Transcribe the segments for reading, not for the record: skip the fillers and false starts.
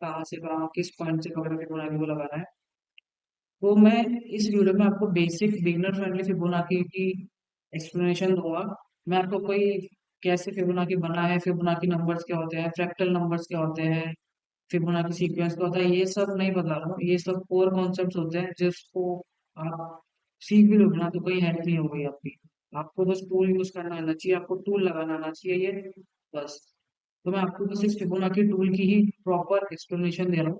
कहाँ से कहाँ किस पॉइंट से कवर फिबोनाची को लगाना है। तो मैं इस वीडियो में आपको बेसिक बिगिनर फ्रेंडली फिबोनाची की एक्सप्लेनेशन दूंगा। मैं आपको कोई कैसे फिबोनाची बना है, फिबोनाची नंबर्स क्या होते हैं, फ्रैक्टल नंबर्स क्या होते हैं, फिबोनाची सीक्वेंस क्या होता है, ये सब नहीं बता रहा हूँ। ये सब कोर कॉन्सेप्ट होते हैं जिसको आप सीख भी लोगे ना तो कोई हेल्प नहीं होगी आपकी। आपको बस टूल यूज करना आना चाहिए, आपको टूल लगाना आना चाहिए, ये बस। तो मैं आपको बस इस फिबोनाची टूल की ही प्रॉपर एक्सप्लेनेशन दे रहा हूँ।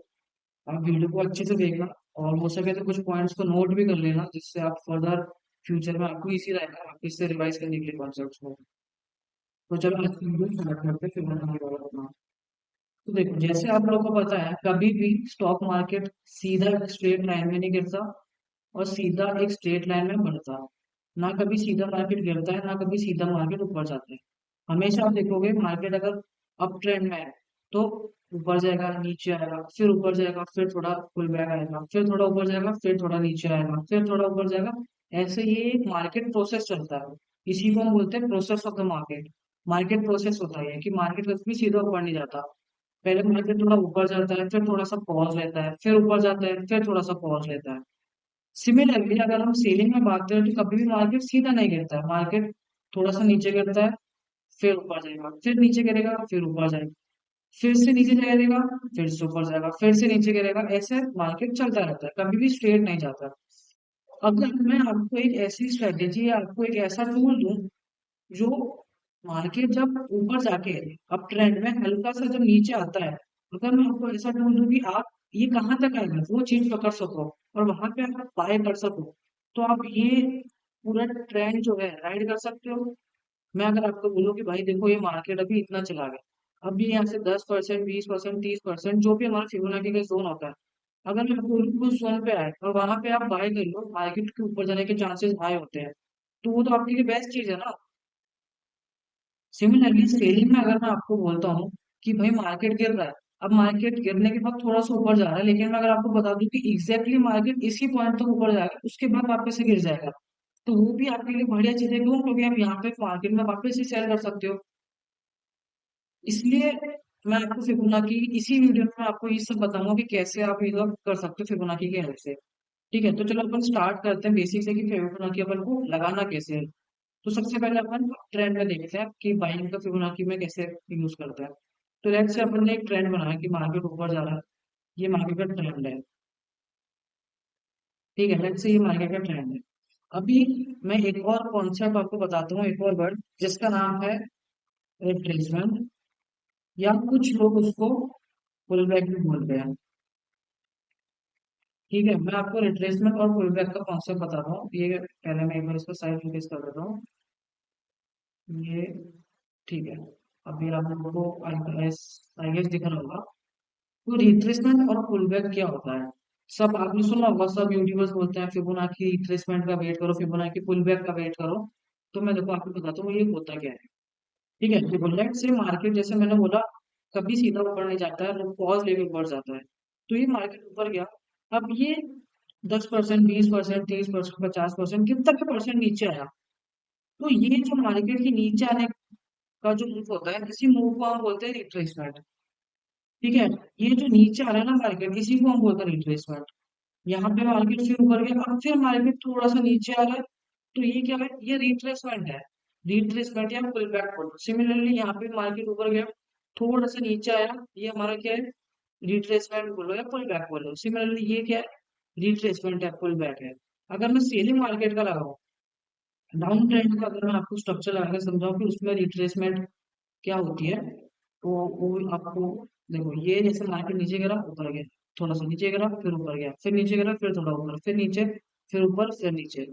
आप वीडियो को अच्छे से देखना और हो सके तो कुछ पॉइंट्स को नोट भी कर लेना, जिससे आप फर्दर फ्यूचर में आपको इजी रहेगा आप इससे रिवाइज करने के लिए कॉन्सेप्ट्स को। तो चलो आज की वीडियो स्टार्ट करते हैं फिबोनाची वाला अपना। तो देखो, जैसे आप लोगों को पता है कभी भी स्टॉक मार्केट सीधा एक स्ट्रेट लाइन में नहीं गिरता और सीधा एक स्ट्रेट लाइन में बढ़ता। ना कभी सीधा मार्केट गिरता है, ना कभी सीधा मार्केट ऊपर जाता है। हमेशा आप देखोगे मार्केट अगर अप ट्रेंड में है तो ऊपर जाएगा, नीचे आएगा, फिर ऊपर जाएगा, फिर थोड़ा पुल बैक आएगा, फिर थोड़ा ऊपर जाएगा, फिर थोड़ा नीचे आएगा, फिर थोड़ा ऊपर जाएगा। ऐसे ये एक मार्केट प्रोसेस चलता है। इसी को हम बोलते हैं process of the market. Market process होता है कि मार्केट कभी भी सीधा ऊपर नहीं जाता। पहले मार्केट थोड़ा ऊपर जाता है, फिर थोड़ा सा पॉज लेता है, फिर ऊपर जाता है, फिर थोड़ा सा पॉज लेता है। सिमिलरली अगर हम सेलिंग में बात करें तो कभी भी मार्केट सीधा नहीं गिरता है। मार्केट थोड़ा सा नीचे गिरता है, फिर ऊपर जाएगा, फिर नीचे गिरेगा, फिर ऊपर जाएगा, फिर से नीचे गिरेगा, फिर से ऊपर जाएगा, फिर से नीचे गिरेगा। ऐसे मार्केट चलता रहता है, कभी भी स्ट्रेट नहीं जाता। अगर मैं आपको एक ऐसी स्ट्रेटेजी या आपको एक ऐसा टूल दूं जो मार्केट जब ऊपर जाके अब ट्रेंड में हल्का सा जब नीचे आता है, अगर मैं आपको ऐसा ढूंढ दूं कि आप ये कहाँ तक आएगा वो चीज पकड़ सको और वहां पे आप बाय कर सको, तो आप ये पूरा ट्रेंड जो है राइड कर सकते हो। मैं अगर आपको बोलूँ कि भाई देखो ये मार्केट अभी इतना चला गया, अभी यहाँ से 10%, 20%, 30% जो भी हमारा फिबोनाची का जोन होता है, अगर मैं आपको बोलूं कि उस जोन पे आए और वहां पे आप बाय कर लो, मार्केट के ऊपर जाने के चांसेस हाई होते हैं, तो वो तो आपके लिए बेस्ट चीज है ना। सिमिलरली सेलिंग में अगर मैं आपको बोलता हूँ कि भाई मार्केट गिर रहा है, अब मार्केट गिरने के बाद थोड़ा सा ऊपर जा रहा है, लेकिन मैं अगर आपको बता दूं कि एग्जैक्टली मार्केट इसी पॉइंट तक ऊपर जाएगा उसके बाद वापस से गिर जाएगा, तो वो भी आपके लिए बढ़िया चीज है। क्यों? क्योंकि आप यहाँ पे मार्केट में वापस से सेल कर सकते हो। इसलिए मैं आपको फिबोनाची इसी वीडियो में मैं आपको ये सब बताऊंगा कि कैसे आप ये सब कर सकते हो फिबोनाची की हेल्प से। ठीक है, तो चलो अपन स्टार्ट करते हैं बेसिक से कि फिबोनाची अपन को लगाना कैसे है। तो सबसे पहले अपन ट्रेंड में देखते हैं कि बाइंग का फिबोनाची में कैसे यूज करते हैं। तो लेट्स से अपन ने एक ट्रेंड बनाया कि मार्केट ऊपर जा रहा है, ये मार्केट का ट्रेंड है। ठीक है, लेट्स से ये मार्केट का ट्रेंड है। अभी मैं एक और कॉन्सेप्ट आपको बताता हूँ, एक और वर्ड जिसका नाम है रिट्रेसमेंट, या कुछ लोग उसको पुल बैक भी बोलते हैं। ठीक है, मैं आपको रिट्रेसमेंट और पुल बैक का कॉन्सेप्ट बताता हूँ। ये पहले मैं एक बार इसको साइड में कर देता हूँ। ये ठीक है, अभी आप लोगों को आई गेस दिख रहा होगा। तो रिट्रेसमेंट और पुलबैक क्या होता है? सब आपने सुना होगा, सब यूट्यूबर्स बोलते हैं फिबोनाची रिट्रेसमेंट का वेट करो, फिबोनाची पुलबैक का वेट करो। तो मैं देखो आपको बताता हूँ ये होता क्या है। ठीक है, देखो लेट्स से मार्केट जैसे मैंने बोला कभी सीधा ऊपर नहीं जाता है, पॉज लेके ऊपर जाता है। तो ये मार्केट ऊपर गया, अब ये 10%, 20%, 30%, 50% कितना का परसेंट नीचे आया। तो ये जो मार्केट के नीचे आने का जो मूव होता है, इसी मूव को हम बोलते हैं रिट्रेसमेंट। ठीक है, ये जो नीचे आ रहा है ना मार्केट, इसी को हम बोलते हैं रिट्रेसमेंट। यहाँ पे मार्केट फिर ऊपर गया, अब फिर मार्केट थोड़ा सा नीचे आ रहा है, तो ये क्या है, ये रिट्रेसमेंट है। रिट्रेसमेंट या पुल बैक बोलो। सिमिलरली यहाँ पे मार्केट ऊपर गया, थोड़ा सा नीचे आया, ये हमारा क्या है, रिट्रेसमेंट बोलो या पुल बैक बोलो। सिमिलरली ये क्या है, रिट्रेसमेंट है, पुल बैक है। अगर मैं सेलिंग मार्केट का लगाऊं, डाउन ट्रेंड का अगर मैं आपको स्ट्रक्चर लगा के समझाऊं कि उसमें रिट्रेसमेंट क्या होती है, तो वो आपको देखो, ये जैसे मार्केट नीचे गिरा ऊपर गया, थोड़ा सा नीचे गिरा फिर ऊपर गया, फिर नीचे गिरा फिर थोड़ा ऊपर, फिर नीचे, फिर ऊपर, फिर नीचे।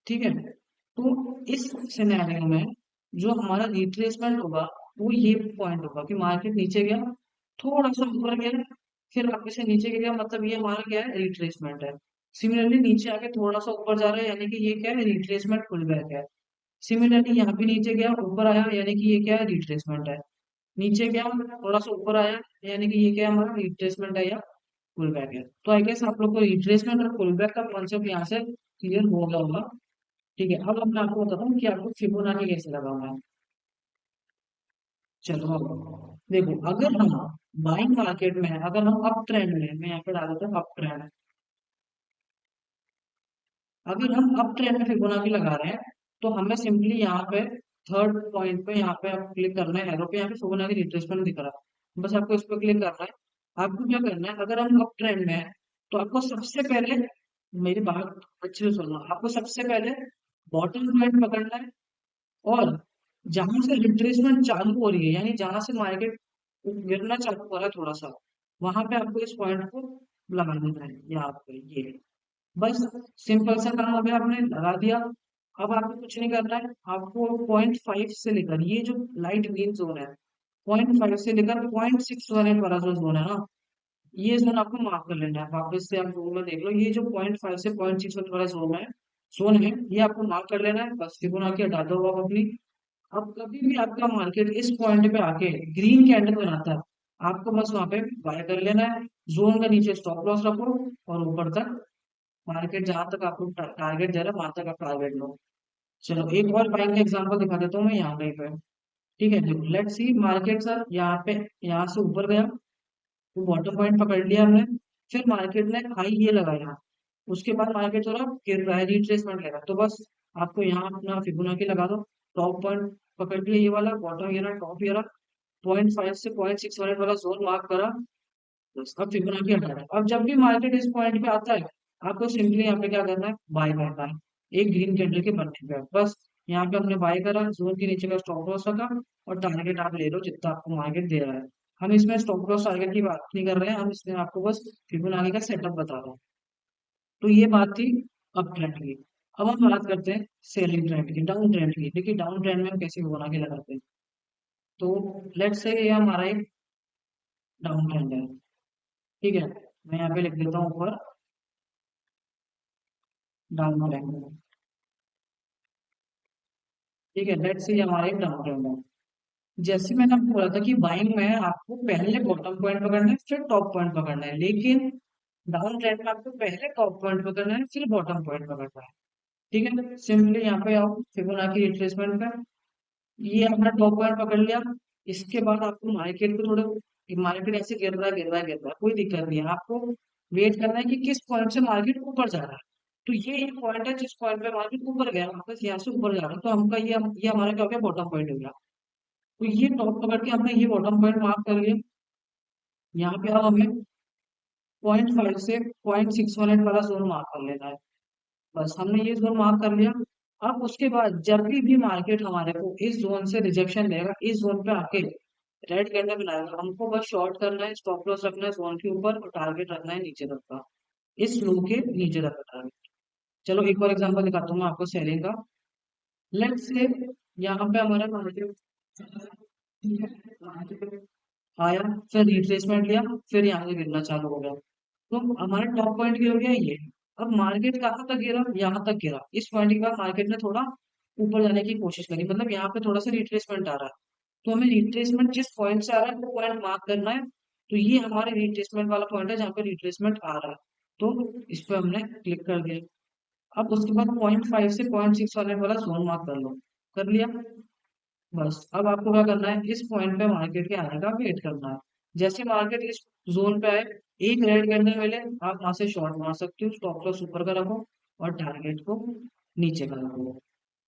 ठीक है, तो इस सिनेरियो में जो हमारा रिट्रेसमेंट होगा वो ये पॉइंट होगा कि मार्केट नीचे गया, थोड़ा सा ऊपर गया, फिर वापस से नीचे गिरा, मतलब ये हमारा क्या है, रिट्रेसमेंट है। सिमिलरली नीचे आके थोड़ा सा ऊपर जा रहा है, यानी कि ये क्या है, रिट्रेसमेंट पुल बैक है। सिमिलरली यहाँ पे नीचे गया ऊपर आया, यानी कि ये क्या है, रिट्रेसमेंट है। नीचे गया थोड़ा सा ऊपर आया, यानी कि ये क्या है, हमारा रिट्रेसमेंट है या पुल बैक है। तो आई गेस आप लोग को रिट्रेसमेंट और पुल बैक का कॉन्सेप्ट यहाँ से क्लियर हो गया होगा। ठीक है, अब मैं आपको बताता हूँ कि आपको फिबोनाची कैसे लगाना है। चलो अब देखो, अगर हम बाइंग मार्केट में है, अगर हम अप ट्रेंड में है, मैं यहाँ पे डाल देता हूँ अप ट्रेंड। अगर हम अप ट्रेंड में फिबोनाची लगा रहे हैं तो हमें सिंपली यहाँ पे थर्ड पॉइंट पे यहाँ पे आप क्लिक करना है, एरो पे यहाँ पे फिबोनाची रिट्रेसमेंट दिख रहा है, बस आपको इस पर क्लिक करना है। आपको क्या करना है, अगर हम अप ट्रेंड में है तो आपको सबसे पहले, मेरी बात अच्छे से सुनना, आपको सबसे पहले बॉटम पॉइंट पकड़ना है, और जहां से रिट्रेसमेंट चालू हो रही है, यानी जहां से मार्केट गिरना चालू हो रहा है थोड़ा सा, वहां पे आपको इस पॉइंट को लगा देना है यहाँ पे, ये बस सिंपल सा काम हो गया, आपने लगा दिया। अब आपको कुछ नहीं करना है, आपको 0.5 से लेकर, ये जो लाइट ग्रीन जोन है, 0.5 से लेकर 0.618 वाला जो जोन है ना, ये जोन आपको मार्क कर लेना है। वापस से आप जोन में देख लो, ये जो 0.5 से 0.6 वाला जोन है ये आपको मार्क कर लेना है। बस फिबोनाची हटा दो आप अपनी। अब कभी भी आपका मार्केट इस पॉइंट पे आके ग्रीन कैंडल बनाता है, आपको बस वहां पे बाय कर लेना है। जोन का नीचे स्टॉप लॉस रखो, और ऊपर तक मार्केट जहां तक आपको टारगेट दे रहा है वहां तक आप टारगेट लो। चलो एक और बाइंग का एग्जांपल दिखा देता हूँ मैं यहाँ कहीं पे। ठीक है, देखो लेट्स सी मार्केट सर यहाँ पे, यहाँ से ऊपर गया, तो बॉटम पॉइंट पकड़ लिया हमने। फिर मार्केट ने हाई ये लगाया, उसके बाद मार्केट थोड़ा गिर रहा है, रिट्रेसमेंट ले रहा है, तो बस आपको यहाँ अपना फिबोनाची लगा दो। टॉप पॉइंट पकड़ लिया ये वाला, बॉटम ये रहा, टॉप ये रहा, 0.5 से 0.6 वाला जोन मार्क करा, बस अब फिबोनाची हटा रहा है। अब जब भी मार्केट इस पॉइंट पे आता है, आपको सिंपली यहाँ पे क्या करना है, बाय करना है, एक ग्रीन कैंडल के बनने पे बस। यहाँ पे हमने बाय करा, जोन के नीचे का स्टॉप लॉस रखा, और टारगेट आप ले लो जितना आपको मार्केट दे रहा है। हम इसमें स्टॉप लॉस टारगेट की बात नहीं कर रहे हैं, हम इसमें आपको बस फिबोनाची का सेटअप बता रहे हैं। तो ये बात थी अप ट्रेंड की। अब हम बात करते हैं सेलिंग ट्रेंड की, डाउन ट्रेंड की। देखिए डाउन ट्रेंड में हम कैसे फिबोनाची लगाते हैं। तो लेट्स से ये हमारा एक डाउन ट्रेंड है, ठीक है, मैं यहाँ पे लिख देता हूँ ऊपर डाउन ट्रेंड। ठीक है, लेट्स से हमारा एक डाउन ट्रेंड है। जैसे मैंने आपको बोला था कि बाइंग में आपको पहले बॉटम पॉइंट पकड़ना है, फिर टॉप पॉइंट पकड़ना है, लेकिन डाउन ट्रेंड में आपको पहले टॉप पॉइंट पकड़ना है, फिर बॉटम पॉइंट पकड़ना है। ठीक है, सिंपली यहाँ पे आओ फिबोनाची रिट्रेसमेंट पे, ये अपना टॉप पॉइंट पकड़ लिया। इसके बाद आपको मार्केट को थोड़ा, मार्केट ऐसे गिर रहा है गिर रहा है गिर रहा है, कोई दिक्कत नहीं है, आपको वेट करना है कि किस पॉइंट से मार्केट ऊपर जा रहा है। तो ये एक पॉइंट है जिस पॉइंट पे मार्केट ऊपर गया, वापस यहाँ से ऊपर जा रहा है, तो हमका ये हमारा क्या हो गया, बॉटम पॉइंट हो गया। तो ये टॉप पकड़ के हमने ये बॉटम पॉइंट मार्क कर लिया। यहाँ पे अब हमें 0.5 से 0.618 वाला जोन मार्क कर लेना है। बस हमने ये जोन मार्क कर लिया। अब उसके बाद जब भी मार्केट हमारे को इस जोन से रिजेक्शन देगा, इस जोन पे आके रेड कैंडल बनाएगा, हमको बस शॉर्ट करना है, स्टॉप लॉस रखना है जोन के ऊपर, और टारगेट रखना है नीचे तक का, इस लो के नीचे तक का टारगेट। चलो एक और एग्जांपल दिखाता हूँ मैं आपको सेलिंग का। लेट्स से यहाँ पे हमारा मार्केट आया, फिर रिट्रेसमेंट लिया, फिर यहाँ से गिरना चालू हो गया, तो हमारा टॉप पॉइंट क्या हो गया ये। अब मार्केट कहाँ तक गिरा, यहाँ तक गिरा, इस पॉइंट के बाद मार्केट ने थोड़ा ऊपर जाने की कोशिश करी, मतलब यहाँ पे थोड़ा सा रिट्रेसमेंट आ रहा है, तो हमें रिट्रेसमेंट जिस पॉइंट से आ रहा है वो पॉइंट मार्क करना है। तो ये हमारे रिट्रेसमेंट वाला पॉइंट है जहाँ पे रिट्रेसमेंट आ रहा है, तो इस पे हमने क्लिक कर दिया। अब उसके बाद 0.5 से 0.6 वाला जोन मार्क कर लो, कर लिया। बस अब आपको क्या करना है, इस पॉइंट पे मार्केट के आने का वेट करना है। जैसे मार्केट इस जोन पे आए, एक रेड कैंडल मिले, आप वहां से शॉर्ट मार सकते हो, स्टॉप लॉस ऊपर का रखो, और टारगेट को नीचे का रखो।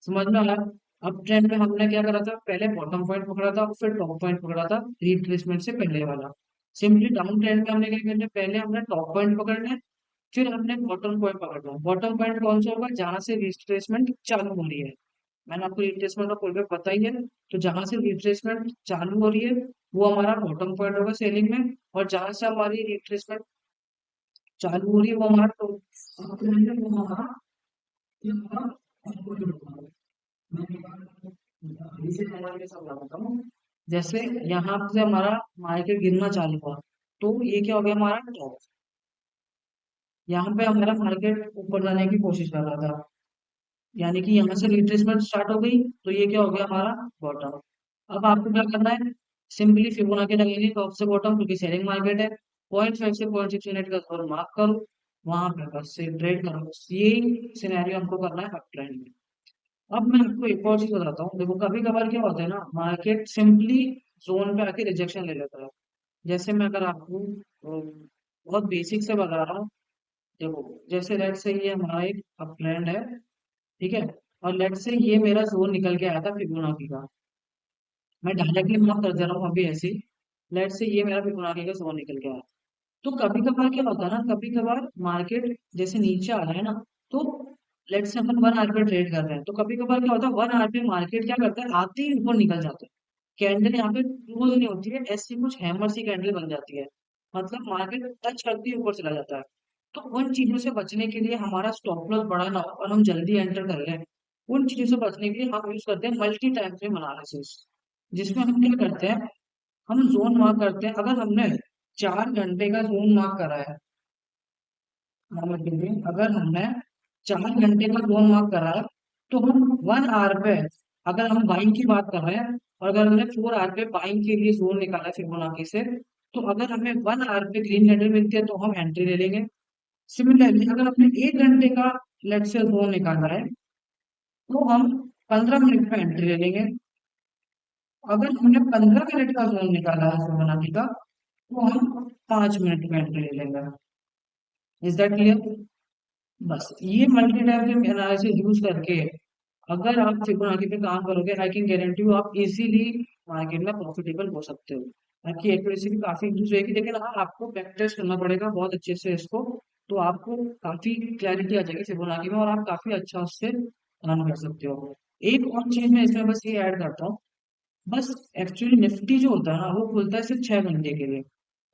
समझ में आया। अब ट्रेंड में हमने क्या करा था, पहले बॉटम पॉइंट पकड़ा था, फिर टॉप पॉइंट पकड़ा था, रिट्रेसमेंट से पहले वाला। सिंपली डाउन ट्रेंड में हमने क्या करना है, पहले हमने टॉप पॉइंट पकड़ना है, फिर हमने बॉटम पॉइंट पकड़ना है। बॉटम पॉइंट कौन सा होगा, जहां से रिट्रेसमेंट चालू हो रही है। मैंने आपको रिट्रेसमेंट का फुल पता ही है, तो जहां से रिट्रेसमेंट चालू हो रही है वो हमारा बॉटम पॉइंट होगा सेलिंग में, और जहां से हमारी रिट्रेसमेंट चालू हो रही है वो हमारा top point है, वो हमारा ये हमारा top point होगा। मैं एक बार इसे नंबर के साथ बताता हूँ। जैसे यहाँ से हमारा मार्केट गिरना चालू हुआ, तो ये क्या हो गया, हमारा टॉप। यहाँ पे हमारा मार्केट ऊपर जाने की कोशिश कर रहा था, यानी कि यहाँ से रिट्रेसमेंट स्टार्ट हो गई, तो ये क्या हो गया, हमारा बॉटम। अब आपको क्या करना है, सिंपली फिबोनाची लगेगी टॉप से बॉटम, क्योंकि सेलिंग मार्केट है। 0.5 से 0.6 मिनट का जोन मार्क करो, वहां पे बस से ट्रेड करो। यही सिनेरियो हमको करना है अप ट्रेंड में। अब मैं आपको एक और चीज बताता हूँ। देखो कभी कभार क्या होता है ना, मार्केट सिंपली जोन पे आके रिजेक्शन ले लेता है। जैसे मैं अगर आपको बहुत बेसिक से बता रहा हूँ, देखो जैसे लेट से ये हमारा एक अपट्रेंड है, ठीक है, और लेट से ये मेरा जोन निकल के आया था फिबोनाची का। मैं डायरेक्टली मार्क कर दे रहा हूँ अभी ऐसे ही, लेट से ये मेरा फिबोनाची का जोन निकल के आया। तो कभी कभार क्या होता है ना, कभी कभार मार्केट जैसे नीचे आ रहा है ना, तो लेट से अपन 1 आवर पे ट्रेड कर रहे हैं, तो कभी कभार क्या होता है 1 आवर पे मार्केट क्या करता है, आते ही ऊपर निकल जाता है। कैंडल यहाँ पे क्लोज नहीं होती है, ऐसी कुछ हैमर सी कैंडल बन जाती है, मतलब मार्केट टच करती ही ऊपर चला जाता है। तो उन चीजों से बचने के लिए, हमारा स्टॉप लॉस बड़ा ना हो और हम जल्दी एंटर कर लें, उन चीजों से बचने के लिए हम यूज करते हैं मल्टी टाइम फ्रेम एनालिसिस, जिसमें हम क्या करते हैं, हम जोन मार्क करते हैं। अगर हमने 4 घंटे का जोन मार्क करा है, मान लीजिए अगर हमने 4 घंटे का जोन मार्क करा है, तो हम 1 आवर पे, अगर हम बाइंग की बात कर रहे हैं, और अगर हमने 4 आवर पे बाइंग के लिए जोन निकाला है फिबोनाची से, तो अगर हमें 1 आवर पे ग्रीन कैंडल मिलती है तो हम एंट्री ले लेंगे। सिमिलरली अगर हमने 1 घंटे का लेट से जोन निकाला है, तो हम 15 मिनट में एंट्री ले लेंगे। अगर हमने 15 मिनट का जोन निकाला है फिबोनाची का, तो हम 5 मिनट में एंट्री ले लेंगे। Is that clear? बस ये मल्टी टाइम एनालिसिस यूज करके अगर आप फिबोनाची पे काम करोगे, आई कैन गारंटी यू आप इजीली मार्केट में प्रॉफिटेबल हो सकते हो। आपकी एक्यूरेसी भी काफी इंक्रीज होगी, लेकिन हाँ आपको बैक टेस्ट करना पड़ेगा बहुत अच्छे से इसको, तो आपको काफी क्लैरिटी आ जाएगी फिबोनाची में, और आप काफी अच्छा उससे काम कर सकते हो। एक और चीज मैं इसमें बस ये ऐड करता हूँ, बस एक्चुअली निफ्टी जो होता है ना, वो खुलता है सिर्फ 6 घंटे के लिए,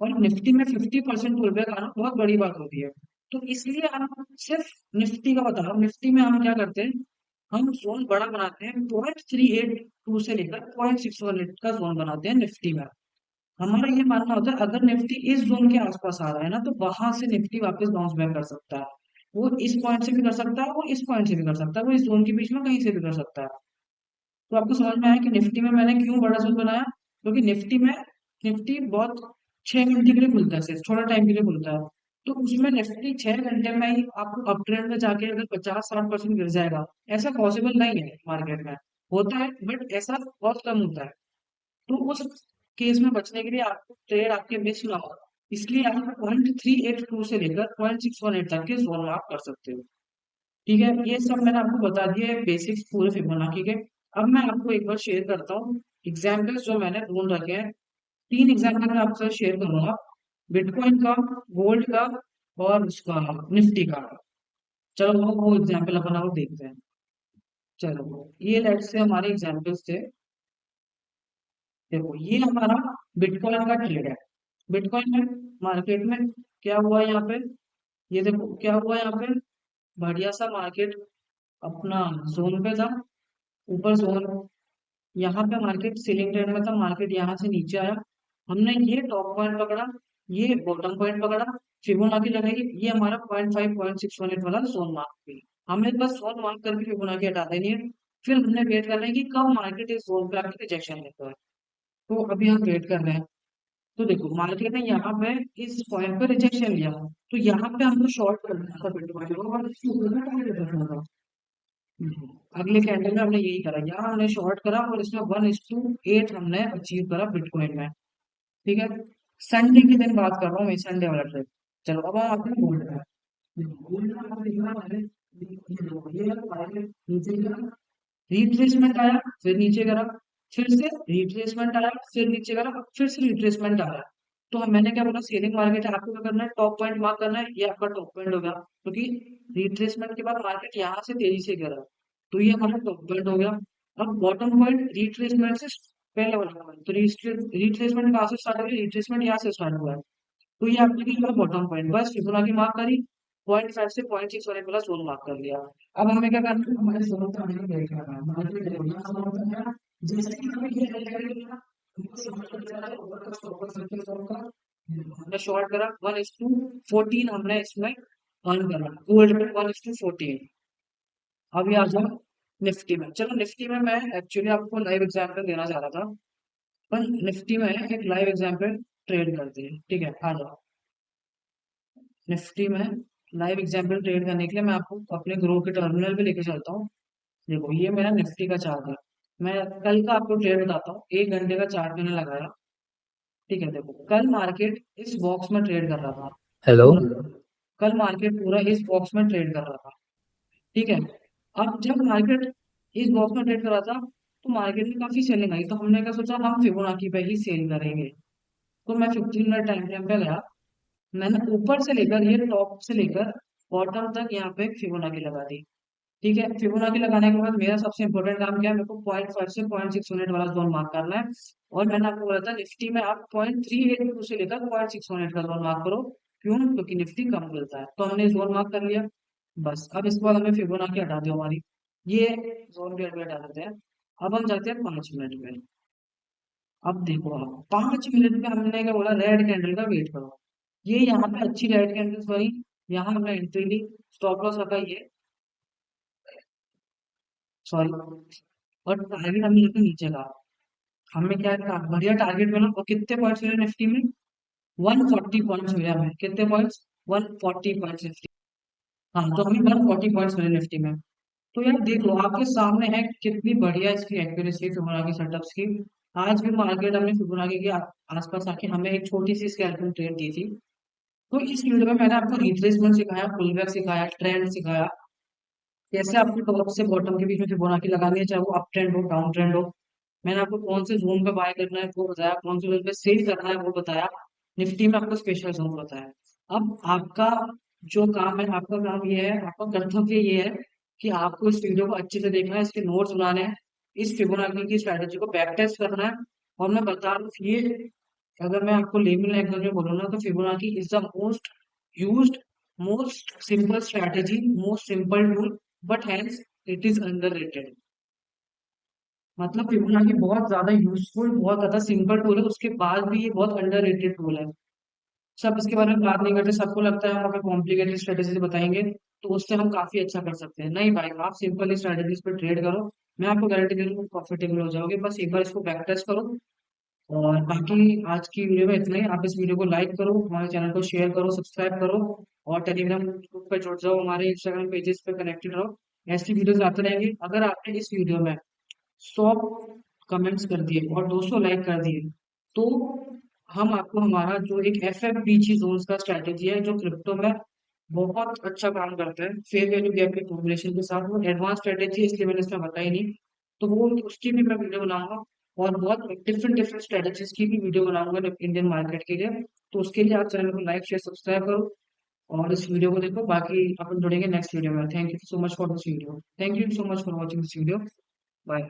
और निफ्टी में 50% पुल बैक आना बहुत बड़ी बात होती है। तो इसलिए हम सिर्फ निफ्टी का बता रहा हूँ, निफ्टी में हम क्या करते हैं, हम जोन बड़ा बनाते हैं, 0.382 से लेकर 0.618 का जोन बनाते हैं निफ्टी में। हमारा ये मानना होता है अगर निफ्टी इस जोन के आसपास आ रहा है ना, तो वहां से निफ्टी वापस बाउंस बैक कर सकता है। वो इस पॉइंट से भी कर सकता है, वो इस पॉइंट से भी कर सकता है, वो इस जोन के बीच में कहीं से भी कर सकता है। तो आपको समझ में आया कि निफ्टी में मैंने क्यों बड़ा जोन बनाया, क्योंकि निफ्टी बहुत 6 घंटे के लिए खुलता है, सिर्फ थोड़ा टाइम के लिए खुलता है। तो उसमें निफ्टी 6 घंटे में ही आपको अप ट्रेंड में जाके अगर 50-60% गिर जाएगा, ऐसा पॉसिबल नहीं है मार्केट में। होता है बट ऐसा बहुत कम होता है। तो उस केस में बचने के लिए आपको ट्रेड आपके मिस ना हो, इसलिए आप 0.382 से लेकर 0.618 तक के जोन आप कर सकते हो। ठीक है, ये सब मैंने आपको बता दिया है बेसिक्स पूरे फिबोनाची के। अब मैं आपको एक बार शेयर करता हूँ एग्जाम्पल्स जो मैंने ढूंढ रखे हैं। 3 एग्जाम्पल मैं आपसे शेयर करूंगा, बिटकॉइन का, गोल्ड का, और उसका निफ्टी का। चलो वो एग्जाम्पल अपन आप देखते हैं। चलो ये लेट से हमारे एग्जाम्पल्स थे। देखो ये हमारा बिटकॉइन का ट्रेड है। बिटकॉइन में मार्केट में क्या हुआ यहाँ पे, ये देखो क्या हुआ यहाँ पे, बढ़िया सा मार्केट अपना जोन पे था, ऊपर जोन, यहाँ पे मार्केट सीलिंग ट्रेंड में था, मार्केट यहाँ से नीचे आया, हमने ये टॉप पॉइंट पकड़ा, ये बॉटम पॉइंट पकड़ा, फिबोनाची लगाई, ये हमारा 0.5 0.618 वाला जोन मार्क भी, हमें बस जोन मार्क करके फिबोनाची हटा देनी है। फिर हमने वेट कर रहे हैं कि कब मार्केट इस जोन पे आके रिजेक्शन देता है। तो अभी हम वेट कर रहे हैं। तो देखो मार्केट ने यहाँ पे इस पॉइंट पे रिजेक्शन लिया, तो यहाँ पे हमको शॉर्ट करना था बिटकॉइन को, और इसके ऊपर में टारगेट रखना था। अगले कैंडल में हमने यही करा, यहाँ हमने शॉर्ट करा और इसमें 1:8 हमने अचीव करा बिटकॉइन में। ठीक है, संडे के दिन बात कर रहा हूँ मैं, संडे वाला ट्रेड। चलो अब हम आपने गोल्ड का, गोल्ड का आपको दिखा मैंने, ये देखो, ये पहले नीचे गया, रिट्रेसमेंट आया, फिर नीचे करा, फिर से रिट्रेसमेंट आया, फिर नीचे करा, फिर से रिट्रेसमेंट आया। तो मैंने क्या बोला, सेलिंग मार्केट है, आपको क्या करना है, टॉप पॉइंट मार्क करना है, ये आपका टॉप पॉइंट हो गया, क्योंकि रिट्रेसमेंट के बाद मार्केट यहाँ से तेजी से गिरा, तो ये हमारा टॉप पॉइंट हो गया। अब बॉटम पॉइंट रिट्रेसमेंट से पहले वाला पॉइंट, तो रिट्रेसमेंट कहाँ से स्टार्ट हुई, रिट्रेसमेंट यहाँ से स्टार्ट हुआ है, तो ये आपने क्या बॉटम पॉइंट, बस फिबोनाची मार्क करी, 0.5 से 0.6 वाले प्लस जोन मार्क कर लिया। अब हमें क्या करना है, हमारे जोन का हमें वेट करना है, मार्केट देखो यहाँ जोन का है, जैसे कि हमें ये लगेगा ना, हमको समझ में आ रहा है ऊपर का स्टॉप का सर्किल जोन का, हमने शॉर्ट करा 1:14 हमने इसमें अर्न करा, गोल्ड में 1:14। अभी आ जाओ निफ्टी में, चलो निफ्टी में मैं एक्चुअली आपको लाइव एग्जांपल देना चाह रहा था, पर निफ्टी में एक लाइव एग्जांपल ट्रेड करते हैं, ठीक है, आ जाओ निफ्टी में लाइव एग्जांपल ट्रेड करने के लिए मैं आपको अपने ग्रो के टर्मिनल पे लेके चलता हूँ। देखो ये मेरा निफ्टी का चार्ट है, मैं कल का आपको ट्रेड बताता हूँ, 1 घंटे का चार्ट मैंने लगाया। ठीक है, देखो कल मार्केट इस बॉक्स में ट्रेड कर रहा था हेलो। पूरा। कल मार्केट पूरा इस बॉक्स में ट्रेड कर रहा था। ठीक है। अब जब मार्केट इस बॉक्स में ट्रेड कर रहा था, तो मार्केट में काफी सेलिंग आई, तो हमने क्या सोचा, हम फिबोनाची पे ही सेल करेंगे। तो मैं 15 मिनट टाइम फ्रेम पे गया। मैंने यूपर से लेकर, ये टॉप से लेकर बॉटम तक यहाँ पे फिबोनाची लगा दी। ठीक है, फिबोनाची लगाने के बाद मेरा सबसे इंपॉर्टेंट काम क्या है, मेरे को 0.5 से 0.6 मिनट वाला जोन मार्क करना है। और मैंने आपको बोला था निफ्टी में आप 0.382 से लेकर 0.6 मिनट का जोन मार्क करो। क्यों? क्योंकि निफ्टी कम मिलता है, तो हमने जोन मार्क कर लिया। बस अब इसके बाद हमें फिबोनाची हटा दी हमारी, ये जोन भी अभी हटा देते हैं। अब हम जाते हैं 5 मिनट में। अब देखो, आप 5 मिनट में हमने क्या बोला, रेड कैंडल का वेट करो। ये यहाँ पे अच्छी रेड कैंडल्स बनी, यहाँ हमने एंट्री ली, स्टॉप लॉस रखा ये, सॉरी, और टारगेट हमने रखा नीचे का। हमें क्या था, बढ़िया टारगेट मिला। और कितने पॉइंट्स मिले निफ्टी में? 140 पॉइंट्स मिले हमें। कितने पॉइंट्स? 140 points Nifty. हाँ, तो हमें 140 पॉइंट्स मिले निफ्टी में। तो यार देख लो, आपके सामने है कितनी बढ़िया इसकी एक्यूरेसी फिबोनाची सेटअप्स की। आज भी मार्केट हमने फिबोनाची के आसपास आके हमें एक छोटी सी स्कैल्पिंग ट्रेड दी थी। तो इस वीडियो में मैंने आपको रिट्रेसमेंट सिखाया, पुल बैक सिखाया, ट्रेंड सिखाया, कैसे आपको टॉप से बॉटम के बीच में फिबोनाची लगानी है, चाहे वो अप ट्रेंड हो डाउन ट्रेंड हो। मैंने आपको कौन से जोन पे बाय करना है वो बताया, कौन से जोन पे सेल करना है वो बताया। निफ्टी में आपको स्पेशल जोन बताया। अब आपका जो काम है, आपका काम ये है, आपका कर्तव्य ये है कि आपको इस वीडियो को अच्छे से देखना है, इसके नोट्स बनाने हैं, इस फिबोनाची की स्ट्रेटेजी को बैक टेस्ट करना है। और मैं बता रहा हूँ ये, अगर मैं आपको लेमन लैंग्वेज में बोलूँ ना, तो Fibonacci is the most used, most simple strategy, most simple tool, but hence it is underrated. मतलब फिबोनाची बहुत ज्यादा यूजफुल, बहुत ज्यादा सिंपल टूल है, उसके बाद भी ये बहुत अंडररेटेड टूल है। सब इसके बारे में बात नहीं करते, सबको लगता है हम हमें कॉम्प्लिकेटेड स्ट्रेटेजी बताएंगे तो उससे हम काफी अच्छा कर सकते हैं। नहीं भाई, आप सिंपल स्ट्रेटेजीज पे ट्रेड करो, मैं आपको गारंटी दे रहा हूँ प्रॉफिटेबल हो जाओगे। बस एक बार इसको बैक टेस्ट करो। और बाकी आज की वीडियो में इतना ही। आप इस वीडियो को लाइक करो, हमारे चैनल को शेयर करो, सब्सक्राइब करो, और टेलीग्राम ग्रुप पे जुड़ जाओ, हमारे इंस्टाग्राम पेजेस पे कनेक्टेड रहो। ऐसी वीडियोस आते रहेंगे। अगर आपने इस वीडियो में 100 कमेंट्स कर दिए और 200 लाइक कर दिए, तो हम आपको हमारा जो एक FFBG जोन्स का स्ट्रैटेजी है, जो क्रिप्टो में बहुत अच्छा काम करता है फेयर वैल्यू गैप के फॉर्मुलेशन के साथ, वो एडवांस स्ट्रैटेजी है, इसलिए मैंने इसमें बताई नहीं। तो वो उसकी भी मैं वीडियो बनाऊंगा, और बहुत डिफरेंट डिफरेंट स्ट्रैटेजीज की भी वीडियो बनाऊंगा इंडियन मार्केट के लिए। तो उसके लिए आप चैनल को लाइक शेयर सब्सक्राइब करो, और इस वीडियो को देखो। बाकी अपन जुड़ेंगे नेक्स्ट वीडियो में। Thank you so much for this video, thank you so much for watching this video. Bye.